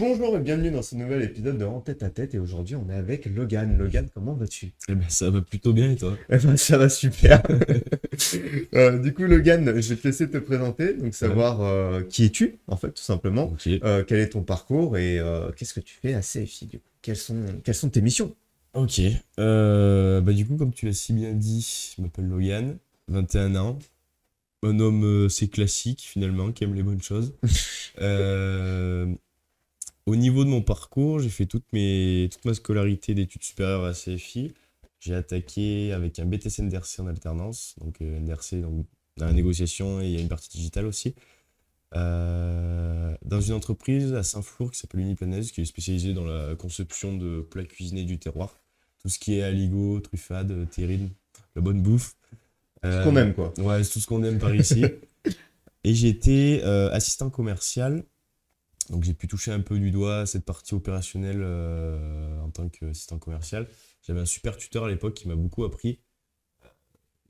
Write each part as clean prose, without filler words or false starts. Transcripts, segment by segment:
Bonjour et bienvenue dans ce nouvel épisode de En tête à tête et aujourd'hui on est avec Logan. Logan, comment vas-tu? Eh ben, ça va plutôt bien et toi? Eh ben, ça va super. Du coup Logan, je vais te laisser te présenter, donc Ouais. savoir qui es-tu en fait tout simplement, Ok. quel est ton parcours et qu'est-ce que tu fais à CFI du coup? Quelles sont tes missions? Ok. Bah du coup, comme tu l'as si bien dit, je m'appelle Logan, 21 ans, un homme assez classique finalement, qui aime les bonnes choses. Euh, Au niveau de mon parcours, j'ai fait toute ma scolarité d'études supérieures à CFI. J'ai attaqué avec un BTS NDRC en alternance, donc NDRC donc, dans la négociation et il y a une partie digitale aussi. Dans une entreprise à Saint-Flour qui s'appelle Uniplanaise, qui est spécialisée dans la conception de plats cuisinés du terroir. Tout ce qui est aligot, truffade, terrine, la bonne bouffe. Ce qu'on aime quoi. Ouais, c'est tout ce qu'on aime par ici. Et j'ai été assistant commercial, donc j'ai pu toucher un peu du doigt à cette partie opérationnelle en tant qu'assistant commercial. J'avais un super tuteur à l'époque qui m'a beaucoup appris,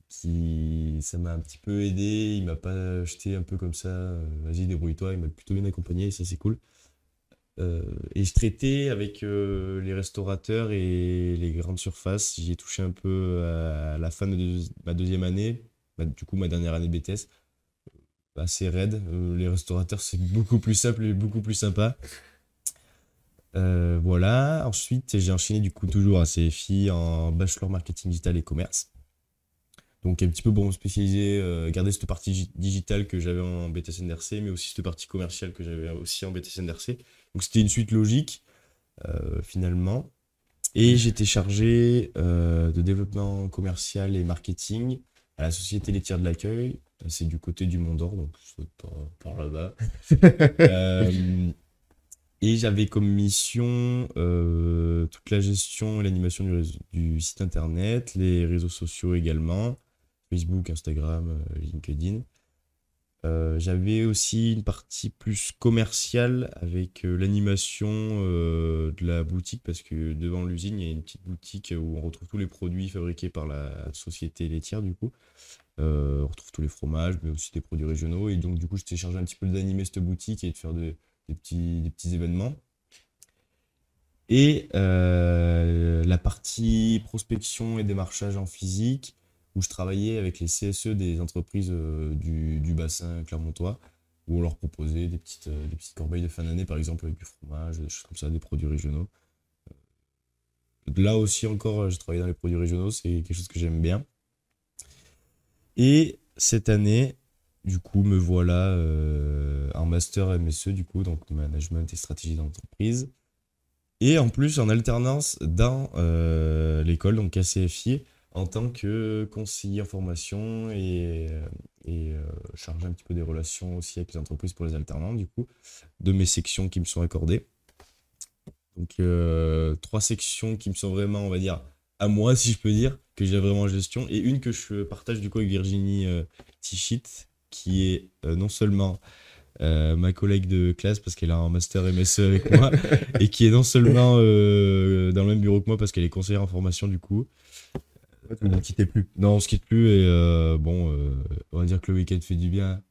ça m'a un petit peu aidé, il m'a pas jeté un peu comme ça, vas-y débrouille-toi, il m'a plutôt bien accompagné et ça c'est cool. Et je traitais avec les restaurateurs et les grandes surfaces. J'y ai touché un peu à la fin de ma deuxième année, du coup ma dernière année BTS, assez raide. Les restaurateurs c'est beaucoup plus simple et beaucoup plus sympa. Voilà, ensuite j'ai enchaîné du coup toujours à CFI en bachelor marketing digital et commerce. Donc un petit peu pour me spécialiser, garder cette partie digitale que j'avais en BTS NDRC, mais aussi cette partie commerciale que j'avais aussi en BTS NDRC. Donc c'était une suite logique finalement. Et j'étais chargé de développement commercial et marketing à la société laitière de l'accueil. C'est du côté du Mont d'Or, donc c'est par là-bas. Euh, et j'avais comme mission toute la gestion et l'animation du site internet, les réseaux sociaux également, Facebook, Instagram, LinkedIn. J'avais aussi une partie plus commerciale avec l'animation de la boutique parce que devant l'usine, il y a une petite boutique où on retrouve tous les produits fabriqués par la société laitière du coup. On retrouve tous les fromages, mais aussi des produits régionaux. Et donc du coup, j'étais chargé un petit peu d'animer cette boutique et de faire des petits événements. Et la partie prospection et démarchage en physique, où je travaillais avec les CSE des entreprises du bassin clermontois, où on leur proposait des petites corbeilles de fin d'année, par exemple, avec du fromage, des choses comme ça, des produits régionaux. Là aussi encore, j'ai travaillé dans les produits régionaux, c'est quelque chose que j'aime bien. Et cette année, du coup, me voilà en master MSE, du coup, donc management et stratégie d'entreprise. Et en plus, en alternance dans l'école, donc KCFI, en tant que conseiller en formation et chargé un petit peu des relations aussi avec les entreprises pour les alternants, du coup, de mes sections qui me sont accordées. Donc, trois sections qui me sont vraiment, on va dire, à moi, si je peux dire, que j'ai vraiment en gestion, et une que je partage du coup avec Virginie Tichit, qui est non seulement ma collègue de classe parce qu'elle a un master MSE avec moi et qui est non seulement dans le même bureau que moi parce qu'elle est conseillère en formation du coup. Ouais, vous ne quittez plus. Non, on se quitte plus et bon, on va dire que le week-end fait du bien.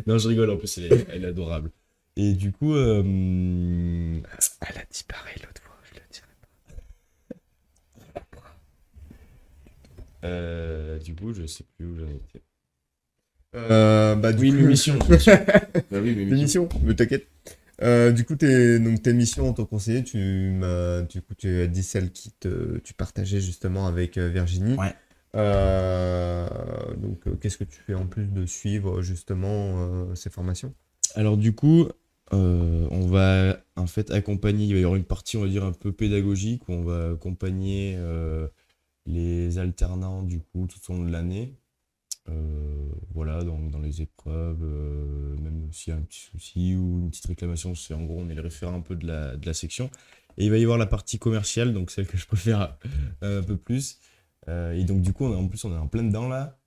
Non, je rigole, en plus elle est adorable. Et du coup, Elle a disparu l'autre fois, je le dirais. du coup, je sais plus où j'en étais. Bah du Oui, mes coup, missions, mes missions. Bah oui, mes tes missions. missions, mais t'inquiète. Du coup, donc tes missions en tant que conseiller, tu as dit celle tu partageais justement avec Virginie. Ouais. Donc, qu'est-ce que tu fais en plus de suivre justement ces formations? Alors du coup, on va en fait accompagner, il va y avoir une partie on va dire un peu pédagogique où on va accompagner les alternants du coup tout au long de l'année. Voilà, donc dans les épreuves, même s'il y a un petit souci ou une petite réclamation, c'est en gros on est le référent un peu de la section. Et il va y avoir la partie commerciale, donc celle que je préfère un peu plus. Et donc du coup, en plus on est en plein dedans là.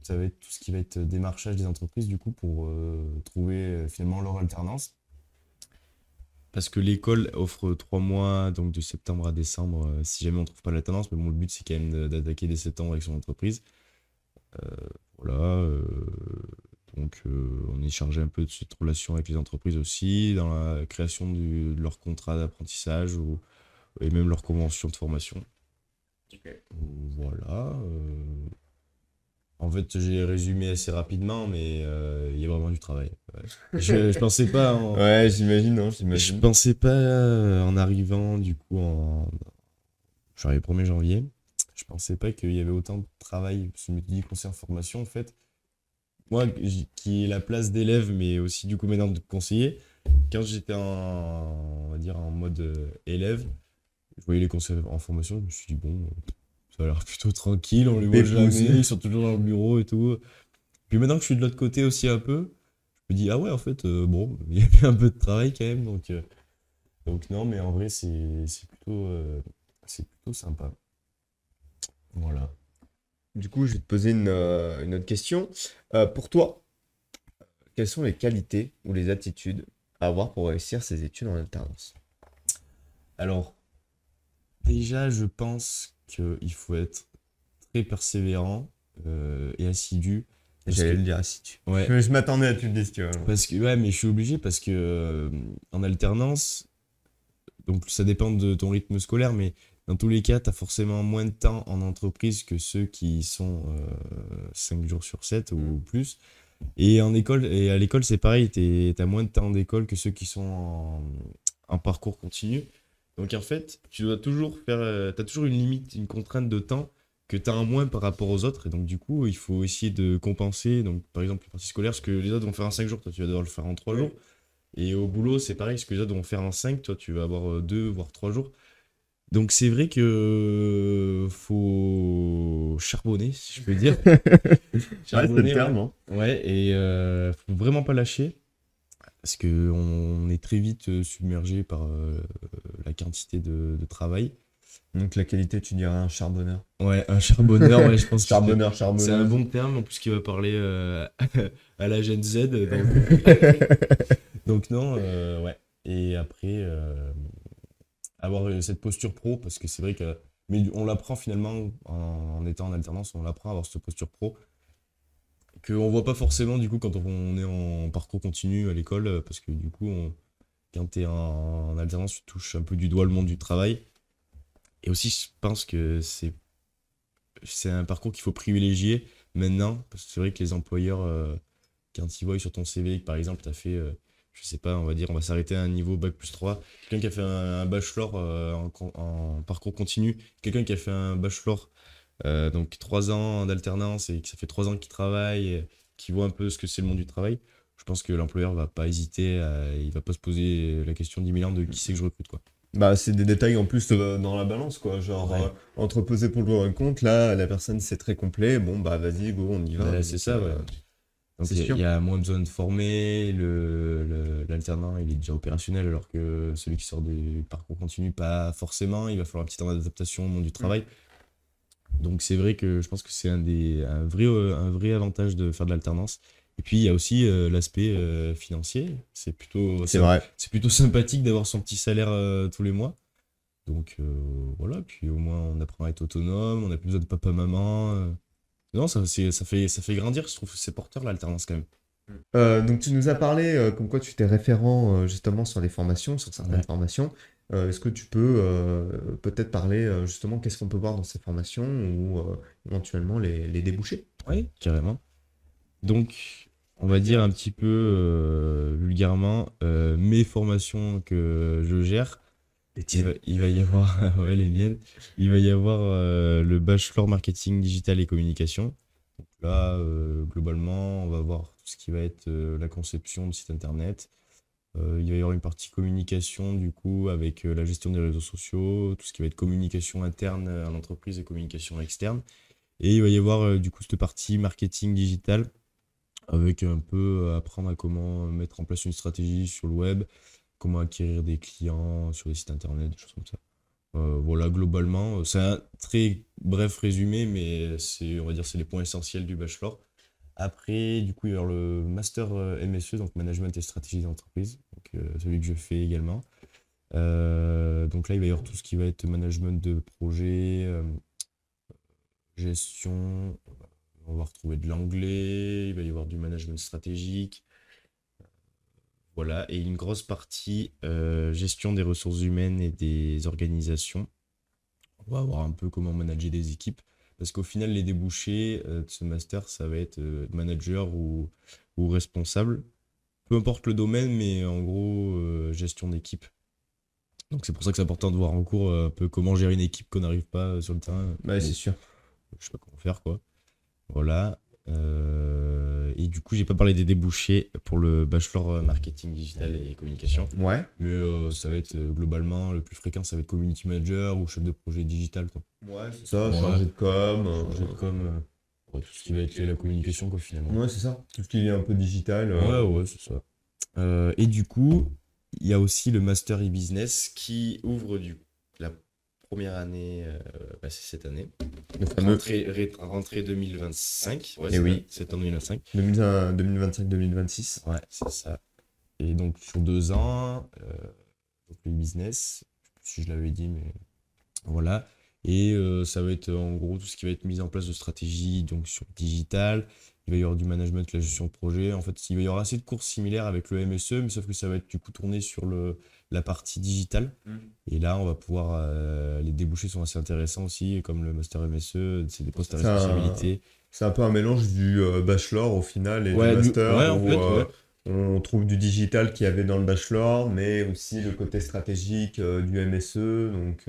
Ça va être tout ce qui va être démarchage des entreprises du coup pour trouver finalement leur alternance. Parce que l'école offre 3 mois, donc de septembre à décembre, si jamais on trouve pas l'alternance. Mais bon, le but c'est quand même d'attaquer dès septembre avec son entreprise. Voilà. Donc, on est chargé un peu de cette relation avec les entreprises aussi, dans la création de leur contrat d'apprentissage et même leur convention de formation. Voilà. En fait, j'ai résumé assez rapidement, mais il y a vraiment du travail. Ouais. Je pensais pas Ouais, j'imagine, non, je j'imagine. pensais pas en arrivant du coup je suis arrivé 1er janvier. Je pensais pas qu'il y avait autant de travail. Je me suis dit conseiller en formation en fait. Moi qui ai la place d'élève mais aussi du coup maintenant de conseiller, quand j'étais on va dire en mode élève, je voyais les conseillers en formation, je me suis dit bon, ça a l'air plutôt tranquille, on les voit Pépouze. jamais, ils sont toujours dans le bureau et tout. Puis maintenant que je suis de l'autre côté aussi un peu, je me dis ah ouais en fait bon, il y a bien un peu de travail quand même donc non mais en vrai c'est plutôt sympa. Voilà. Du coup, je vais te poser une autre question. Pour toi, quelles sont les qualités ou les attitudes à avoir pour réussir ses études en alternance? Alors déjà je pense qu'il faut être très persévérant et assidu parce J'allais que le dire si tu. ouais Je m'attendais à tu le dises, tu vois. parce que ouais mais je suis obligé parce que en alternance donc ça dépend de ton rythme scolaire, mais dans tous les cas, tu as forcément moins de temps en entreprise que ceux qui sont 5 jours sur 7 Mm. ou plus. Et en école, et à l'école, c'est pareil, tu as moins de temps d'école que ceux qui sont en parcours continu. Donc en fait, tu dois toujours faire, t'as toujours une limite, une contrainte de temps que tu as en moins par rapport aux autres. Et donc du coup, il faut essayer de compenser. Donc par exemple, les parties scolaires, ce que les autres vont faire en 5 jours, toi tu vas devoir le faire en 3 jours. Et au boulot, c'est pareil, ce que les autres vont faire en 5 toi tu vas avoir 2 voire 3 jours. Donc c'est vrai que faut charbonner, si je peux dire. Ouais, c'est le Charbonner, ouais. terme, hein. Ouais, et faut vraiment pas lâcher. Parce qu'on est très vite submergé par la quantité de travail. Donc la qualité, tu dirais un charbonneur. Ouais, un charbonneur, ouais, je pense que Charbonneur, c'est un charbonneuse. bon terme, en plus qui va parler à la Gen Z. Donc non, ouais. Et après, avoir cette posture pro, parce que c'est vrai que. Mais on l'apprend finalement en étant en alternance, on l'apprend à avoir cette posture pro, qu'on voit pas forcément du coup quand on est en parcours continu à l'école, parce que du coup, quand tu es en alternance, tu touches un peu du doigt le monde du travail. Et aussi, je pense que c'est un parcours qu'il faut privilégier maintenant, parce que c'est vrai que les employeurs, quand ils voient sur ton CV que par exemple, tu as fait, je sais pas, on va dire, on va s'arrêter à un niveau bac+3, quelqu'un qui a fait un bachelor en parcours continu, quelqu'un qui a fait un bachelor, donc 3 ans d'alternance et que ça fait 3 ans qu'il travaille, qui voit un peu ce que c'est le monde du travail, je pense que l'employeur va pas hésiter, il va pas se poser la question 10 000 ans de qui c'est que je recrute, quoi. Bah, c'est des détails en plus dans la balance, quoi. Genre, Ouais, entre peser pour le pour et le contre, là, la personne, c'est très complet. Bon, bah, vas-y, go, on y va. bah, Donc, c'est ça, ouais. Donc c'est il sûr. y a moins besoin de former, l'alternant il est déjà opérationnel alors que celui qui sort du parcours continu, pas forcément, il va falloir un petit temps d'adaptation au monde du Mm. travail. Donc c'est vrai que je pense que c'est un vrai avantage de faire de l'alternance. Et puis il y a aussi l'aspect financier, C'est vrai. c'est plutôt sympathique d'avoir son petit salaire tous les mois. Donc voilà, puis au moins on apprend à être autonome, on n'a plus besoin de papa-maman. Non, ça fait grandir, je trouve que c'est porteur l'alternance quand même. Donc, tu nous as parlé comme quoi tu étais référent justement sur les formations, sur certaines Ouais. formations. Est-ce que tu peux peut-être parler justement qu'est-ce qu'on peut voir dans ces formations ou éventuellement les débouchés? Oui, carrément. Donc, on va dire un petit peu vulgairement mes formations que je gère. Les Il va y avoir, ouais, les miennes. Il va y avoir le bachelor marketing digital et communication. Donc là, globalement, on va voir tout ce qui va être la conception de site internet. Il va y avoir une partie communication, du coup, avec la gestion des réseaux sociaux, tout ce qui va être communication interne à l'entreprise et communication externe. Et il va y avoir, du coup, cette partie marketing digital avec un peu apprendre à comment mettre en place une stratégie sur le web, comment acquérir des clients sur les sites internet, des choses comme ça. Voilà, globalement, c'est un très bref résumé, mais c'est, on va dire, c'est les points essentiels du bachelor. Après, du coup, il y a le master MSE, donc management et stratégie d'entreprise, donc celui que je fais également. Donc là, il va y avoir tout ce qui va être management de projet, gestion, On va retrouver de l'anglais, il va y avoir du management stratégique. Voilà, et une grosse partie gestion des ressources humaines et des organisations. On va voir un peu comment manager des équipes. Parce qu'au final, les débouchés de ce master, ça va être manager ou responsable. Peu importe le domaine, mais en gros, gestion d'équipe. Donc c'est pour ça que c'est important de voir en cours un peu comment gérer une équipe qu'on n'arrive pas sur le terrain. Ouais, c'est sûr. Je sais pas comment faire, quoi. Voilà. Et du coup, j'ai pas parlé des débouchés pour le bachelor marketing digital et communication. Ouais. Mais ça va être globalement le plus fréquent, ça va être community manager ou chef de projet digital, quoi. Ouais, c'est ça, Ouais. chargé de com. Changer de com, ouais, tout ce qui va être la communication, quoi, finalement. Ouais, c'est ça. Tout ce qui est un peu digital. Ouais, c'est ça. Et du coup, il y a aussi le master e-business qui ouvre la première année, c'est cette année. Le fameux Rentrée 2025. Ouais, Eh c'est oui. septembre 2025. 2025-2026. Ouais, c'est ça. Et donc sur 2 ans, donc le business, je sais plus si je l'avais dit, mais voilà. Et ça va être en gros tout ce qui va être mis en place de stratégie donc sur digital. Il va y avoir du management, la gestion de projet. En fait, il va y avoir assez de cours similaires avec le MSE, mais sauf que ça va être du coup tourné sur la partie digitale. Et là, on va pouvoir. Les débouchés sont assez intéressants aussi, comme le master MSE, c'est des postes à C'est un- responsabilité. C'est un peu un mélange du bachelor au final et Ouais, du master ouais, en où fait, ouais. on trouve du digital qu'il y avait dans le bachelor, mais aussi le côté stratégique du MSE. Donc,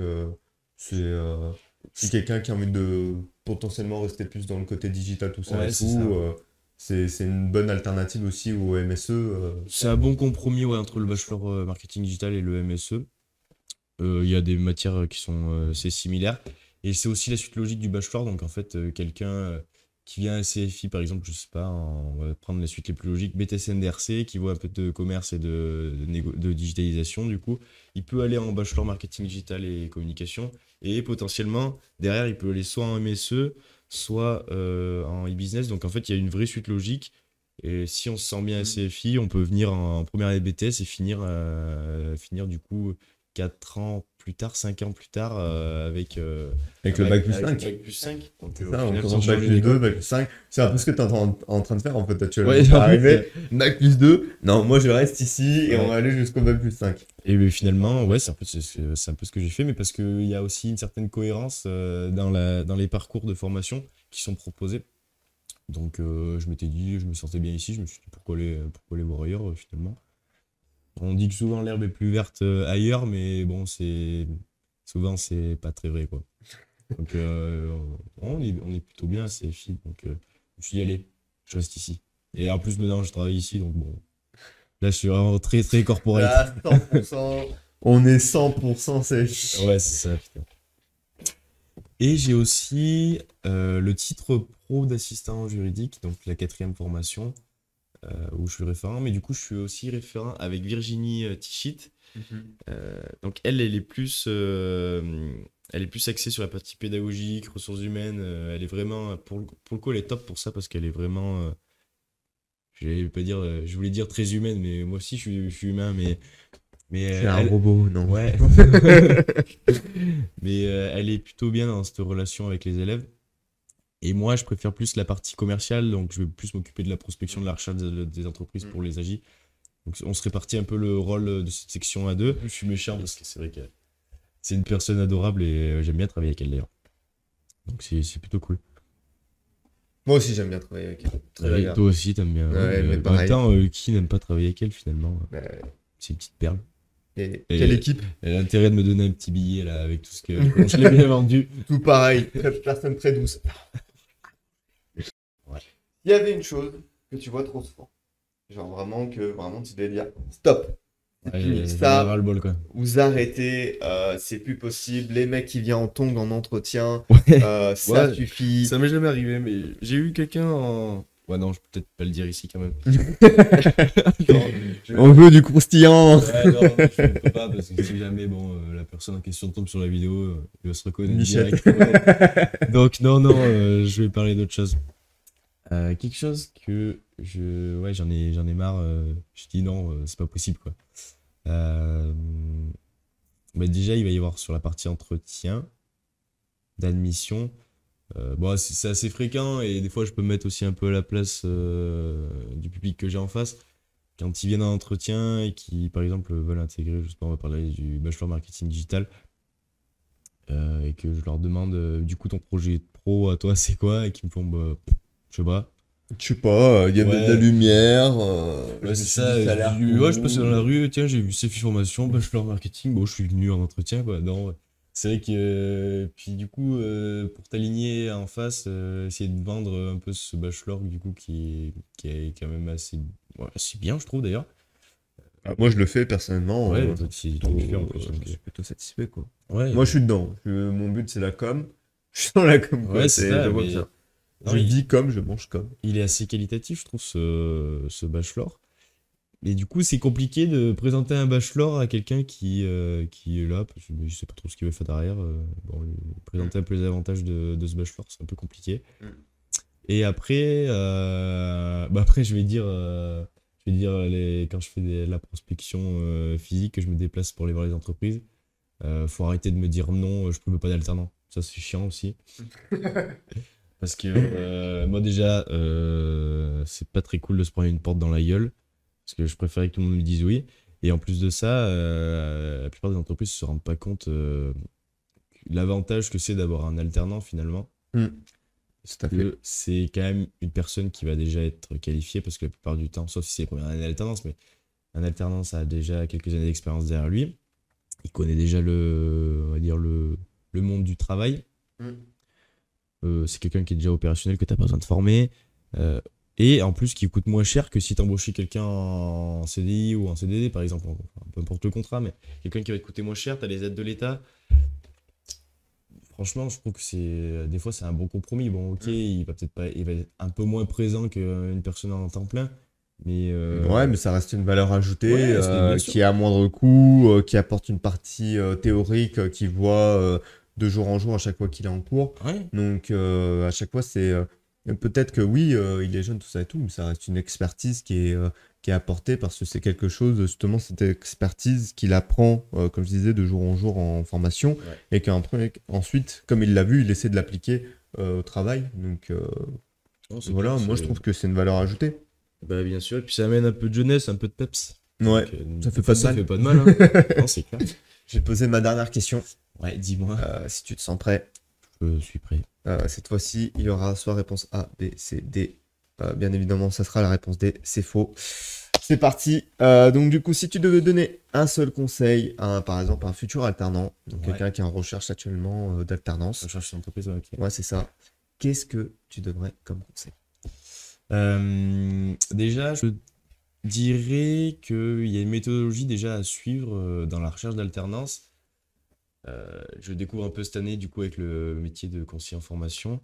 si quelqu'un qui a envie de potentiellement rester plus dans le côté digital, tout ça Ouais, et c'est tout, ça. c'est une bonne alternative aussi au MSE. C'est un bon compromis ouais, entre le bachelor marketing digital et le MSE. Il y a des matières qui sont assez similaires. Et c'est aussi la suite logique du bachelor. Donc en fait, quelqu'un qui vient à CFI, par exemple, je sais pas, on va prendre la suite les plus logiques, BTS-NDRC, qui voit un peu de commerce et de digitalisation, du coup, il peut aller en bachelor marketing digital et communication. Et potentiellement, derrière, il peut aller soit en MSE, soit en e-business. Donc en fait, il y a une vraie suite logique. Et si on se sent bien à CFI, on peut venir en première année de BTS et finir du coup 4 ans plus tard, 5 ans plus tard, avec Avec le bac plus avec 5. bac plus 5. Donc, C'est au ça, on final, sans commence bac changer plus 2, d'école. bac plus 5. C'est un peu ce que tu es en train de faire en fait actuellement. Ouais, T'es en fait, arrivé, bac plus 2. Non, moi je reste ici et Ouais. on va aller jusqu'au bac plus 5. Et ben, finalement, ouais, c'est un peu ce que j'ai fait, mais parce qu'il y a aussi une certaine cohérence dans les parcours de formation qui sont proposés. Donc, je m'étais dit, je me sentais bien ici, je me suis dit pourquoi aller voir ailleurs finalement. On dit que souvent l'herbe est plus verte ailleurs, mais bon, souvent c'est pas très vrai quoi. Donc, on est plutôt bien à CFI, donc je me suis dit, allez, je reste ici. Et en plus, maintenant, je travaille ici, donc bon, là, je suis vraiment très, très corporate. Là, 100%. On est 100% safe. Ouais, c'est ça, putain. Et j'ai aussi le titre pro d'assistant juridique, donc la 4e formation, où je suis référent. Mais du coup, je suis aussi référent avec Virginie Tichit. Donc elle est plus axée sur la partie pédagogique, ressources humaines. Elle est vraiment, pour le coup, elle est top pour ça parce qu'elle est vraiment, je voulais dire très humaine, mais moi aussi je suis humain, mais C'est un robot, non? ouais. Mais elle est plutôt bien dans cette relation avec les élèves. Et moi, je préfère plus la partie commerciale, donc je vais plus m'occuper de la prospection, de la recherche des entreprises pour les AJ. Donc on se répartit un peu le rôle de cette section à deux. Je suis méchant parce que c'est vrai que c'est une personne adorable et j'aime bien travailler avec elle d'ailleurs. Donc c'est plutôt cool. Moi aussi, j'aime bien travailler avec elle. Très Ouais, agréable. toi aussi, t'aimes bien. Ouais, mais en même pareil. temps, qui n'aime pas travailler avec elle finalement? Bah, C'est une petite perle. et Et- quelle équipe? Elle a intérêt de me donner un petit billet là avec tout ce que je l'ai bien vendu. Tout pareil. Personne très douce. Ouais. Il y avait une chose que tu vois trop souvent. Genre vraiment tu devais dire stop. Et puis J'en ai ça, ras le bol quoi. vous arrêtez, c'est plus possible. Les mecs qui viennent en tongs en entretien, Ouais. ça Ouais. suffit. Ça m'est jamais arrivé, mais j'ai eu quelqu'un en. Ouais, non, je peux peut-être pas le dire ici quand même. On veut du croustillant. Ouais, non, je ne peux pas parce que si jamais la personne en question tombe sur la vidéo, il va se reconnaître Michel. direct. Ouais. Donc, non, je vais parler d'autre chose. Quelque chose que ouais, j'en ai marre. Je dis non, c'est pas possible quoi. Déjà, il va y avoir sur la partie entretien d'admission Bon, c'est assez fréquent et des fois je peux me mettre aussi un peu à la place du public que j'ai en face. Quand ils viennent en entretien et qui, par exemple, veulent intégrer, justement, on va parler du bachelor marketing digital, et que je leur demande, du coup, ton projet pro à toi, c'est quoi? Et qu'ils me font, bah, je sais pas. Je sais pas, il y avait de la Ouais, lumière, je ouais, me c'est suis dit ça. ça a Je l'air dis, ouais, je passe dans la cool. rue, tiens, j'ai vu ces formation, bachelor marketing, bon, je suis venu en entretien, quoi. Non, ouais. C'est vrai que, puis du coup, pour t'aligner en face, essayer de vendre un peu ce bachelor, du coup, qui est quand même assez, ouais, assez bien, je trouve d'ailleurs. Ah, moi, je le fais personnellement, Ouais, toi, toi, tu fais en plus, je donc. suis plutôt satisfait, quoi. Ouais, Moi, je suis dedans. Mon but, c'est la com. Je suis dans la com, quoi. ouais, c'est C'est, je ça, vois mais bien. non, Je vis comme, je mange comme. il est assez qualitatif, je trouve, ce bachelor. Et du coup, c'est compliqué de présenter un bachelor à quelqu'un qui est là, parce que je sais pas trop ce qu'il veut faire derrière. Bon, lui Mm. présenter un peu les avantages de ce bachelor, c'est un peu compliqué. Mm. Et après, bah après je vais dire quand je fais la prospection physique, que je me déplace pour aller voir les entreprises, faut arrêter de me dire non, je ne peux pas d'alternant. Ça, c'est chiant aussi. Parce que moi déjà, c'est pas très cool de se prendre une porte dans la gueule. Parce que je préférais que tout le monde me dise oui. Et en plus de ça, la plupart des entreprises se rendent pas compte l'avantage que c'est d'avoir un alternant finalement. Mm. Tout à fait. Que c'est quand même une personne qui va déjà être qualifiée parce que la plupart du temps, sauf si c'est la première année d'alternance, mais un alternant, ça a déjà quelques années d'expérience derrière lui. Il connaît déjà on va dire le monde du travail. Mm. C'est quelqu'un qui est déjà opérationnel que tu n'as pas besoin de former. Euh, et en plus, qui coûte moins cher que si tu embauchais quelqu'un en CDI ou en CDD, par exemple, enfin, peu importe le contrat, mais quelqu'un qui va te coûter moins cher, tu as les aides de l'État. Franchement, je trouve que des fois, c'est un bon compromis. Bon, ok, Mm. il va peut-être pas, il va être un peu moins présent qu'une personne en temps plein, mais Ouais, mais ça reste une valeur ajoutée ouais, c'est bien sûr. qui est à moindre coût, qui apporte une partie théorique qu'il voit de jour en jour à chaque fois qu'il est en cours. Ouais, Donc à chaque fois, c'est peut-être que oui, il est jeune, tout ça et tout, mais ça reste une expertise qui est apportée parce que c'est quelque chose, justement, cette expertise qu'il apprend, comme je disais, de jour en jour en formation ouais. et qu'ensuite, comme il l'a vu, il essaie de l'appliquer au travail. Donc Non, c'est clair. voilà, moi je trouve que c'est une valeur ajoutée. Bah, bien sûr. Et puis ça amène un peu de jeunesse, un peu de peps. Ouais, Donc, ça des fait pas fois, de ça mal. fait pas de mal, hein. Non, c'est clair. Je vais poser ma dernière question, Ouais, dis-moi. si tu te sens prêt. Je suis prêt. Cette fois-ci, il y aura soit réponse A, B, C, D. Bien évidemment, ça sera la réponse D, c'est faux. C'est parti. Donc du coup, si tu devais donner un seul conseil à, par exemple, un futur alternant, donc Ouais. quelqu'un qui est en recherche actuellement d'alternance, Je cherche une entreprise, ouais, ok. ouais, c'est ça. Qu'est-ce que tu donnerais comme conseil? Déjà, je dirais qu'il y a une méthodologie déjà à suivre dans la recherche d'alternance. Je découvre un peu cette année, du coup, avec le métier de conseiller en formation.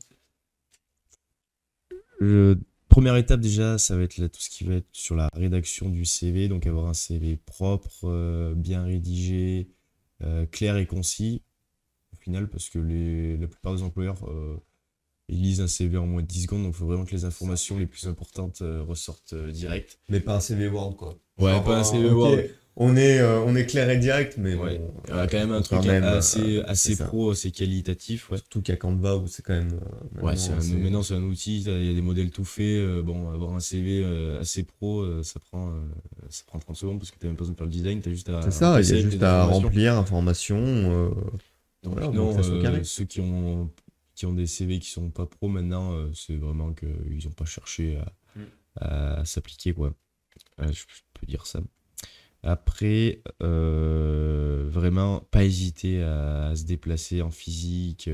Première étape, déjà, ça va être tout ce qui va être sur la rédaction du CV, donc avoir un CV propre, bien rédigé, clair et concis, au final, parce que la plupart des employeurs ils lisent un CV en moins de 10 secondes, donc il faut vraiment que les informations les plus importantes ressortent direct. Mais pas un CV Word, quoi. Ouais, Genre, pas un CV ok, Word. on est clair et direct, mais Ouais, bon, il y a quand même un faut quand truc même, assez, c'est assez ça. pro, assez qualitatif, ouais. Surtout qu'il y a Canva où c'est quand même Ouais, maintenant assez... maintenant c'est un outil, il y a des modèles tout faits. Bon, avoir un CV assez pro, ça prend 30 secondes parce que t'as même pas besoin de faire le design, t'as juste C'est à ça, il y a remplacer avec juste les à informations. remplir information. Donc Voilà, donc non, ça soit carré. ceux qui ont des CV qui sont pas pro maintenant, c'est vraiment qu'ils ont pas cherché à s'appliquer, quoi. Je peux dire ça. Après, vraiment, pas hésiter à se déplacer en physique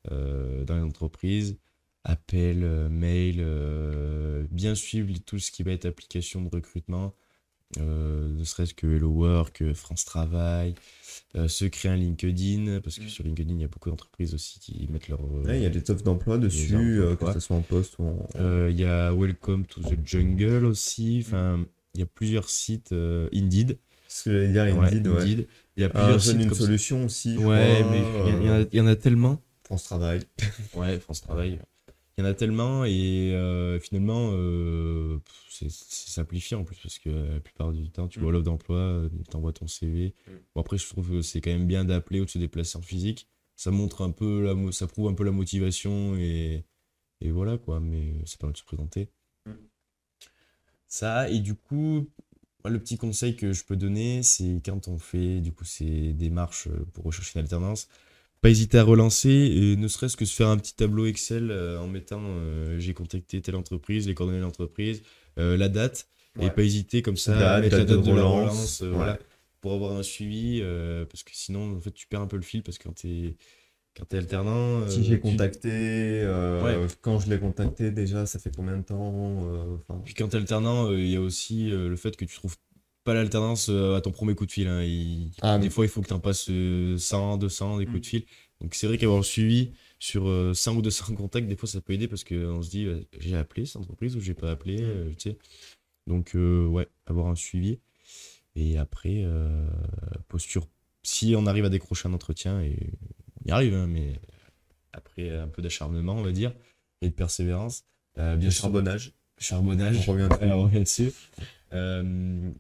dans les entreprises. Appel, mail, bien suivre tout ce qui va être application de recrutement, ne serait-ce que Hello Work, France Travail, se créer un LinkedIn, parce que sur LinkedIn, il y a beaucoup d'entreprises aussi qui mettent Ouais, il y a des offres d'emploi les offres dessus, que d'emploi. ce soit en poste ou Il y a Welcome to the Jungle aussi. Enfin, il y a plusieurs sites. Indeed. Ce que j'allais dire, Ouais, Indeed, ouais. Indeed. Il y a Un plusieurs jeune, sites une comme ça. solution aussi, je Ouais, crois. mais il y en a tellement. France Travail. Ouais, France Travail. Il y en a tellement et finalement, c'est simplifié en plus parce que la plupart du temps, tu vois l'offre d'emploi, tu envoies ton CV. Bon, après, je trouve que c'est quand même bien d'appeler ou de se déplacer en physique. ça montre un peu, ça prouve un peu la motivation et voilà quoi, mais ça permet de se présenter. Ça, et du coup, moi, le petit conseil que je peux donner, c'est quand on fait du coup ces démarches pour rechercher une alternance, pas hésiter à relancer, et ne serait-ce que se faire un petit tableau Excel en mettant j'ai contacté telle entreprise, les coordonnées de l'entreprise, la date, et Ouais. pas hésiter comme ça à Date, mettre la date de date de la relance. relance, Ouais. voilà, pour avoir un suivi, parce que sinon, en fait, tu perds un peu le fil, parce que quand t'es alternant, Si j'ai tu... contacté, Ouais. quand je l'ai contacté déjà, ça fait combien de temps? Enfin, Puis quand t'es alternant, il y a aussi le fait que tu trouves pas l'alternance à ton premier coup de fil, hein. ah, Des fois, il faut que t'en passes 100, 200 des coups de mm. fil. Donc c'est vrai qu'avoir le suivi sur 100 ou 200 contacts, des fois, ça peut aider parce qu'on se dit, j'ai appelé cette entreprise ou j'ai pas appelé, tu sais. Donc ouais, avoir un suivi. Et après, posture. Si on arrive à décrocher un entretien, et on y arrive, hein, mais après un peu d'acharnement, on va dire, et de persévérance. Bien Le sûr, charbonnage. charbonnage, On revient dessus. ouais, on revient dessus.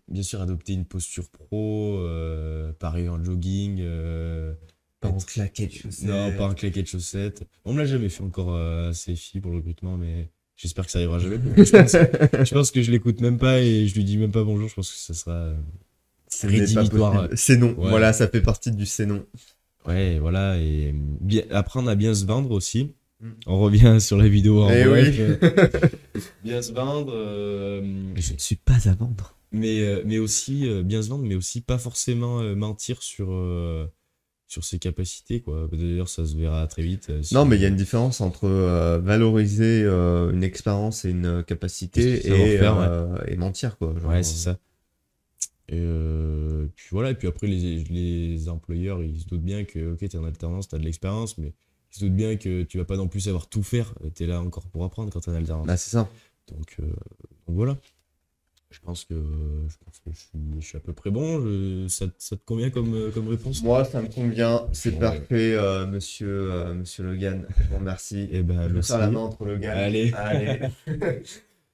Bien sûr, adopter une posture pro, pareil en jogging. Pas en être- claquettes chaussettes. Non, pas en claquettes chaussettes. On me l'a jamais fait encore à CFI pour le recrutement, mais j'espère que ça arrivera jamais. Je pense que je l'écoute même pas et je lui dis même pas bonjour. Je pense que ça sera Ce n'est pas rédhibitoire. possible. C'est non. Ouais. Voilà, ça fait partie du c'est non. Ouais, voilà. Et apprendre à bien se vendre aussi. Mm. On revient sur la vidéo en Eh bref. oui. Bien se vendre. Je ne suis pas à vendre. Mais aussi bien se vendre, mais aussi pas forcément mentir sur ses capacités, quoi. D'ailleurs, ça se verra très vite. Non, mais il y a une différence entre valoriser une expérience et une capacité et mentir, quoi. Genre, Ouais, c'est ça. Et puis voilà, et puis après, les employeurs, ils se doutent bien que, ok, t'es en alternance, t'as de l'expérience, mais ils se doutent bien que tu vas pas non plus savoir tout faire. T'es là encore pour apprendre quand t'es en alternance. Bah, c'est ça. Donc voilà. Je pense que je suis à peu près bon. Ça te convient comme réponse? Moi, ça me convient. C'est Ouais. parfait, monsieur Logan. Je vous remercie. Eh ben, Je vais merci. faire la main entre Logan. Allez.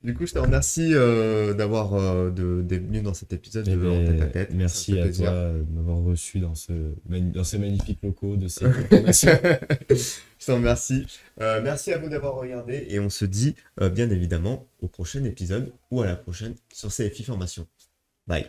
Du coup, je te remercie d'être venu dans cet épisode Eh de ben, En Tête à Tête. Ça me merci fait à plaisir. toi de m'avoir reçu dans ces magnifiques locaux de ces informations. Je te remercie. Merci à vous d'avoir regardé et on se dit bien évidemment au prochain épisode ou à la prochaine sur CFI Formation. Bye.